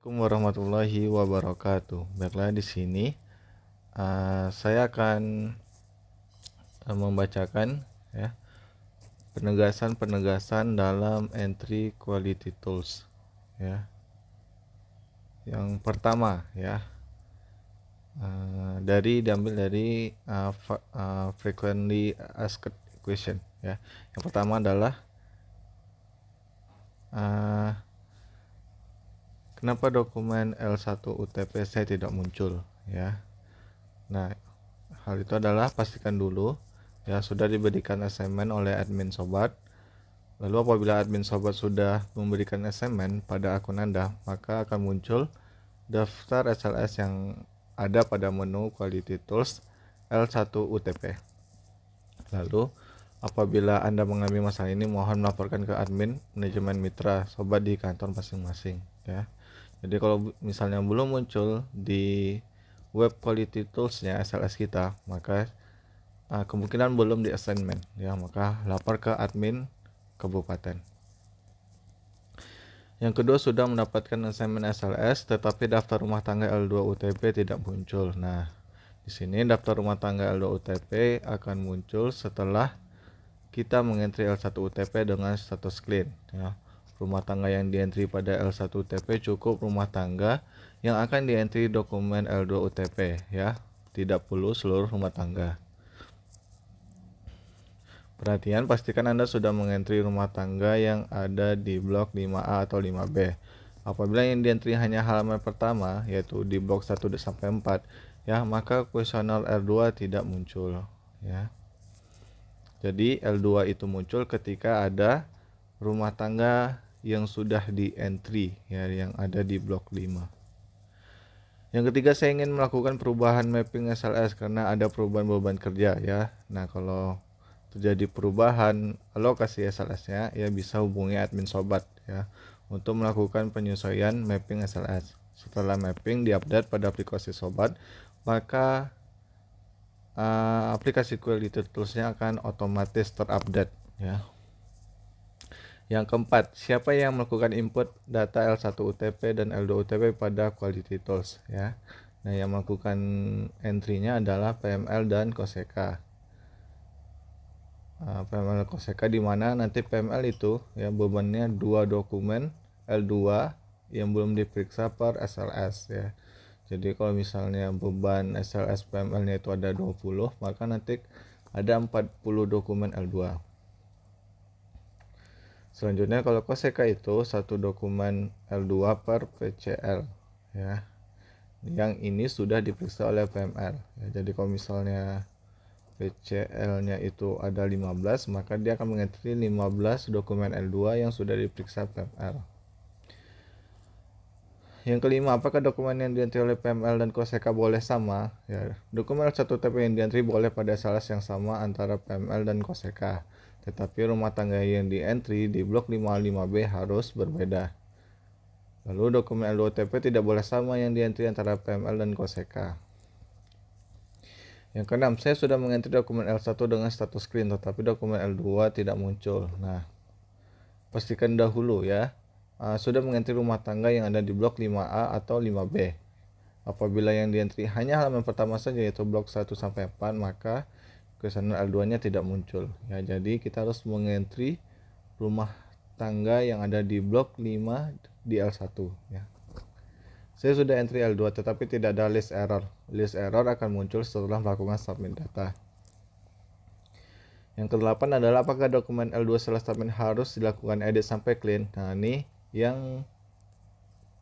Assalamualaikum warahmatullahi wabarakatuh. Baiklah, di sini saya akan membacakan ya penegasan-penegasan dalam entry quality tools ya. Yang pertama ya, diambil dari frequently asked question ya. Yang pertama adalah kenapa dokumen L1 UTP saya tidak muncul ya. Nah, hal itu adalah pastikan dulu ya sudah diberikan assignment oleh admin sobat. Lalu apabila admin sobat sudah memberikan assignment pada akun Anda, maka akan muncul daftar SLS yang ada pada menu Quality Tools L1 UTP. Lalu apabila Anda mengalami masalah ini, mohon melaporkan ke admin manajemen mitra sobat di kantor masing-masing ya. Jadi kalau misalnya belum muncul di web quality tools-nya SLS kita, maka kemungkinan belum di assignment ya, maka lapor ke admin kabupaten. Yang kedua, sudah mendapatkan assignment SLS tetapi daftar rumah tangga L2 UTP tidak muncul. Nah, di sini daftar rumah tangga L2 UTP akan muncul setelah kita mengentri L1 UTP dengan status clean ya. Rumah tangga yang dientri pada L1 UTP cukup rumah tangga yang akan dientri dokumen L2 UTP ya, tidak perlu seluruh rumah tangga. Perhatian, pastikan Anda sudah mengentri rumah tangga yang ada di blok 5A atau 5B. Apabila yang dientri hanya halaman pertama, yaitu di blok 1 sampai 4, ya, maka kuesioner L2 tidak muncul, ya. Jadi L2 itu muncul ketika ada rumah tangga yang sudah di-entry, ya, yang ada di blok 5. Yang ketiga, saya ingin melakukan perubahan mapping SLS karena ada perubahan beban kerja, ya. Nah, kalau terjadi perubahan alokasi SLS-nya, ya bisa hubungi admin sobat ya untuk melakukan penyesuaian mapping SLS. Setelah mapping diupdate pada aplikasi sobat, maka aplikasi Quality Tools-nya akan otomatis terupdate ya. Yang keempat, siapa yang melakukan input data L1 UTP dan L2 UTP pada Quality Tools ya. Nah, yang melakukan entry-nya adalah PML dan Koseka. PML Koseka di mana nanti PML itu ya bebannya 2 dokumen L2 yang belum diperiksa per SLS ya. Jadi kalau misalnya beban SLS PML-nya itu ada 20, maka nanti ada 40 dokumen L2. Selanjutnya kalau Koseka itu 1 dokumen L2 per PCL ya. Yang ini sudah diperiksa oleh PML ya. Jadi kalau misalnya PCL-nya itu ada 15, maka dia akan mengentri 15 dokumen L2 yang sudah diperiksa PML. Yang kelima, apakah dokumen yang dientri oleh PML dan Koseka boleh sama? Ya, dokumen L1 TP yang dientri boleh pada SLS yang sama antara PML dan Koseka. Tetapi rumah tangga yang dientri di blok 55B harus berbeda. Lalu dokumen L2 TP tidak boleh sama yang dientri antara PML dan Koseka. Yang keenam, saya sudah mengentri dokumen L1 dengan status clean, tetapi dokumen L2 tidak muncul. Nah, pastikan dahulu ya, sudah mengentri rumah tangga yang ada di blok 5A atau 5B. Apabila yang dientri hanya halaman pertama saja, yaitu blok 1 sampai 4, maka kuesioner L2-nya tidak muncul. Ya, jadi kita harus mengentri rumah tangga yang ada di blok 5 di L1 ya. Saya sudah entry L2 tetapi tidak ada list error. List error akan muncul setelah melakukan submit data. Yang kedelapan adalah apakah dokumen L2 setelah submit harus dilakukan edit sampai clean. Nah, ini yang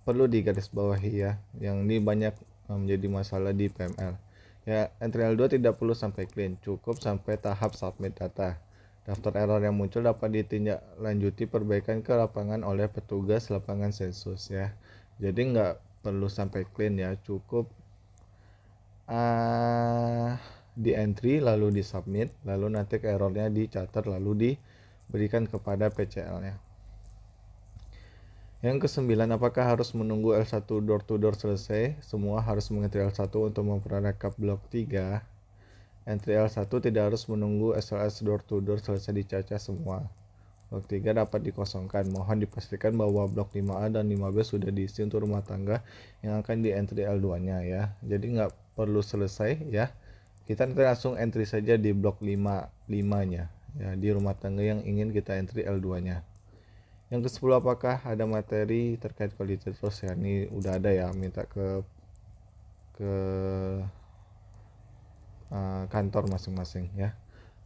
perlu digarisbawahi ya. Yang ini banyak menjadi masalah di PML. Ya, entry L2 tidak perlu sampai clean, cukup sampai tahap submit data. Daftar error yang muncul dapat ditindaklanjuti perbaikan ke lapangan oleh petugas lapangan sensus ya. Jadi nggak perlu sampai clean ya, cukup di entry lalu di submit, lalu nanti ke errornya dicatat lalu diberikan kepada PCL-nya. Yang kesembilan, apakah harus menunggu L1 door to door selesai? Semua harus mengentri L1 untuk memperrekap blok 3. Entry L1 tidak harus menunggu SLS door to door selesai dicacah semua. Blok 3 dapat dikosongkan. Mohon dipastikan bahwa blok 5A dan 5B sudah diisi untuk rumah tangga yang akan di entry L2-nya ya. Jadi nggak perlu selesai ya. Kita nanti langsung entry saja di blok 5-nya ya, di rumah tangga yang ingin kita entry L2-nya. Yang ke-10, apakah ada materi terkait quality trust ya? Ini udah ada ya, minta ke kantor masing-masing ya.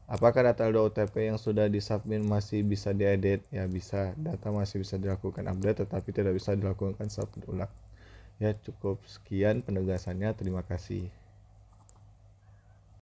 Apakah data L2 OTP yang sudah disubmit masih bisa diedit? Ya bisa, data masih bisa dilakukan update tetapi tidak bisa dilakukan submit ulang. Ya cukup sekian penegasannya, terima kasih.